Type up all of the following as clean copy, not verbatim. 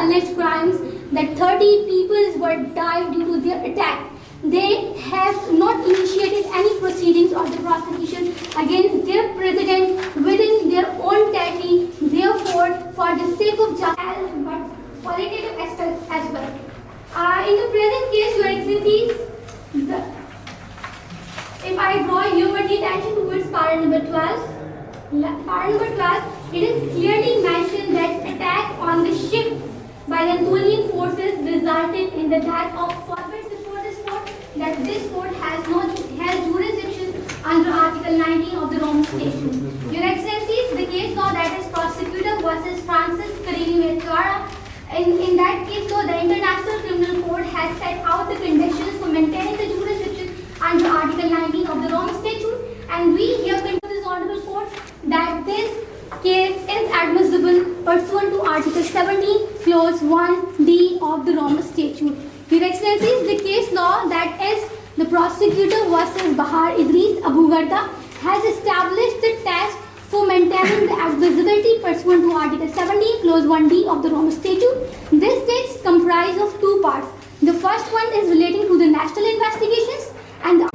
alleged crimes that 30 people were died due to their attack. They have not initiated any proceedings or the prosecution against their president within their own territory. Therefore, for the sake of justice, but qualitative aspects as well. In the present case, Your Excellencies, if I draw your attention towards para number 12, para number 12, it is clearly mentioned that attack on the ship by the Anatolian forces resulted in the death of forfeits before this court, that this court has jurisdiction under Article 19 of the Rome Statute. Your Excellencies, the case law that is prosecutor versus Francis Carini-Vergara. In that case law, the International Criminal Court has set out the conditions for maintaining the jurisdiction under Article 19 of the Rome Statute, and we here conclude this honorable court that this case is admissible pursuant to Article 17, Clause 1D of the Rome Statute. Your Excellencies, the case law that is the prosecutor versus Bahar Idris Abu Garda has established the test for maintaining the admissibility pursuant to Article 17, Clause 1D of the Rome Statute. This text comprises of two parts. The first one is relating to the national investigations and the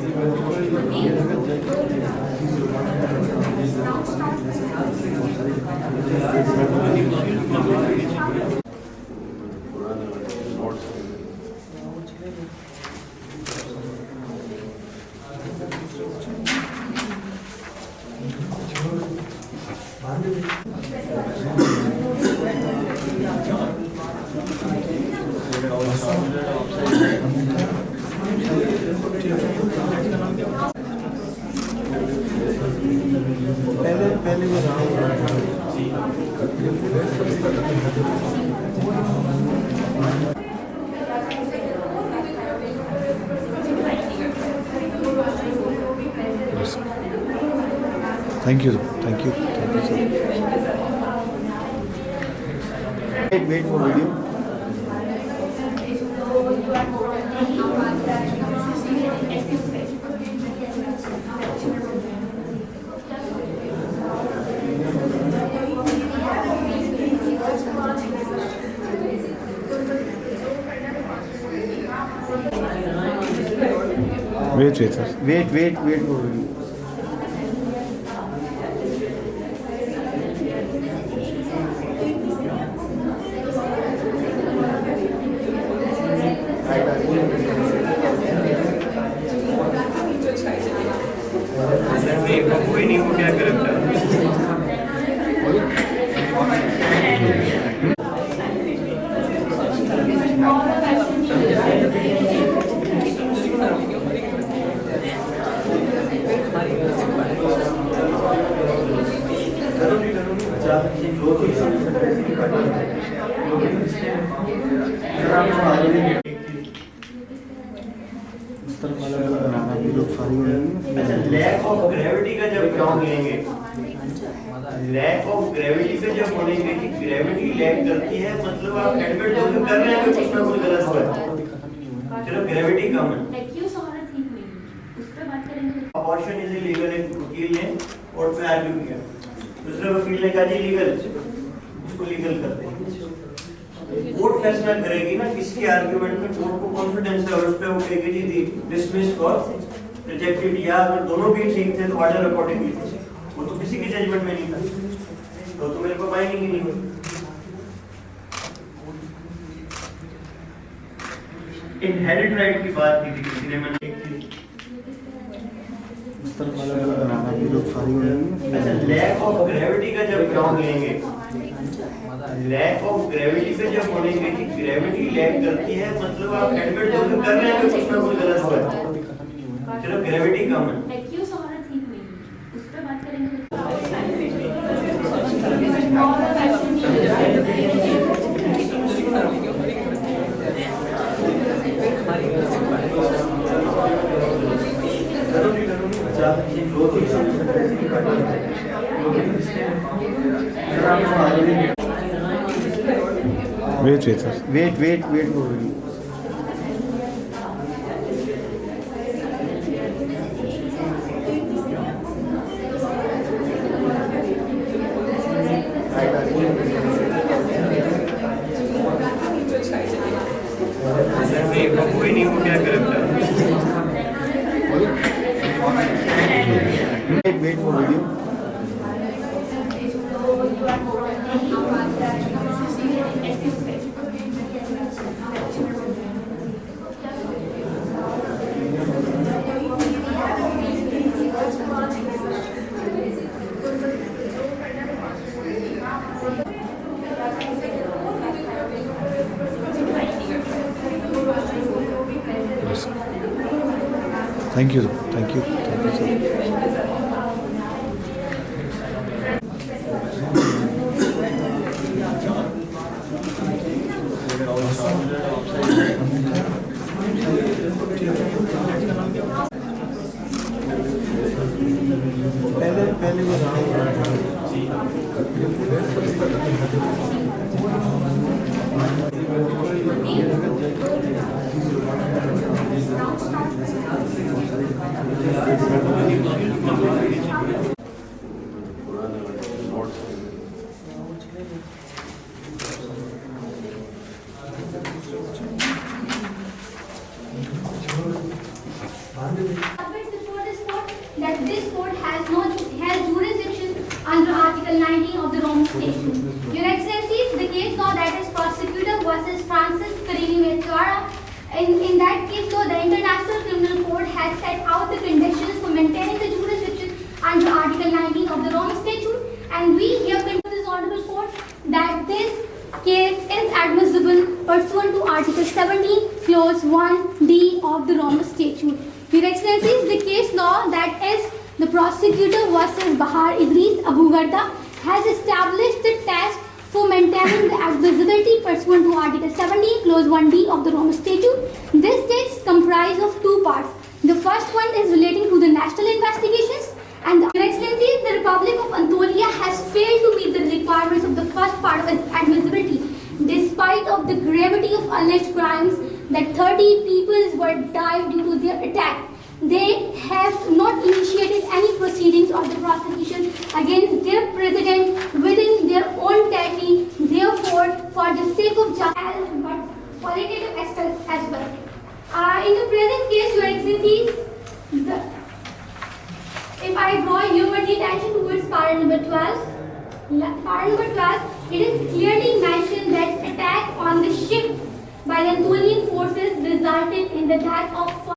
Thank you, sir. Wait for video. Wait, sir. Wait for video. कोई नहीं हो क्या करता lack of gravity का जब ground लेंगे lack of gravity पे जब बोलेंगे कि ग्रेविटी लैक करती है मतलब आप एडमिट तो कर रहे हैं कि कुछ ना कुछ गलत हुआ है चलो ग्रेविटी कम है अबॉर्शन इज इलीगल एक वकील ने कोर्ट में आर्ग्यू किया दूसरे वकील ने कहा जी लीगल उसको लीगल करते हैं कोर्ट फैसला करेगी ना किसके आर्गुमेंट में कोर्ट को कॉन्फिडेंस है और उस पे वो कहेगी जी डिसमिस और रिजेक्टेड या अगर दोनों भी ठीक थे तो ऑर्डर अकॉर्डिंगली वो तो किसी की जजमेंट में नहीं था तो मेरे को बाइंडिंग ही नहीं हुई इनहेरिट राइट की बात की थी किसी ने मैंने लैक ऑफ ग्रेविटी का जब ग्राउंड लेंगे लैक ऑफ ग्रेविटी पे जब बोलेंगे कि ग्रेविटी लैक करती है मतलब आप एडमिट तो कर रहे हैं कि कुछ ना कुछ गलत हुआ है चलो ग्रेविटी कम है Wait, sir. Wait for video. Wait for video. Yes. Thank you. Thank you. Thank you, sir. पहले वो Submits before this court that this court has jurisdiction under Article 19 of the Rome Statute. Your Excellencies, the case law that is prosecutor versus Francis Carini Ventura. In that case law, the International Criminal Court has set out the conditions for maintaining the jurisdiction under Article 19 of the Rome Statute, and we here conclude this honorable court that this case is admissible pursuant to Article 17, Clause 1D of the Rome Statute. Your Excellencies, the case law that is the prosecutor versus Bahar Idris Abu Garda has established the test for maintaining the admissibility pursuant to Article 17, Clause 1D of the Rome Statute. This text comprises of two parts. The first one is relating to the national investigations, and Your Excellencies, the Republic of Anatolia has failed to meet the requirements of the first part of its admissibility, despite of the gravity of alleged crimes that 30 people were died due to their attack. They have not initiated any proceedings or the prosecution against their president within their own territory. Therefore, for the sake of justice, but qualitative aspects as well. In the present case, Your Excellencies, if I draw your attention towards para number 12, para number 12, it is clearly mentioned that attack on the ship by the Anatolian forces resulted in the death of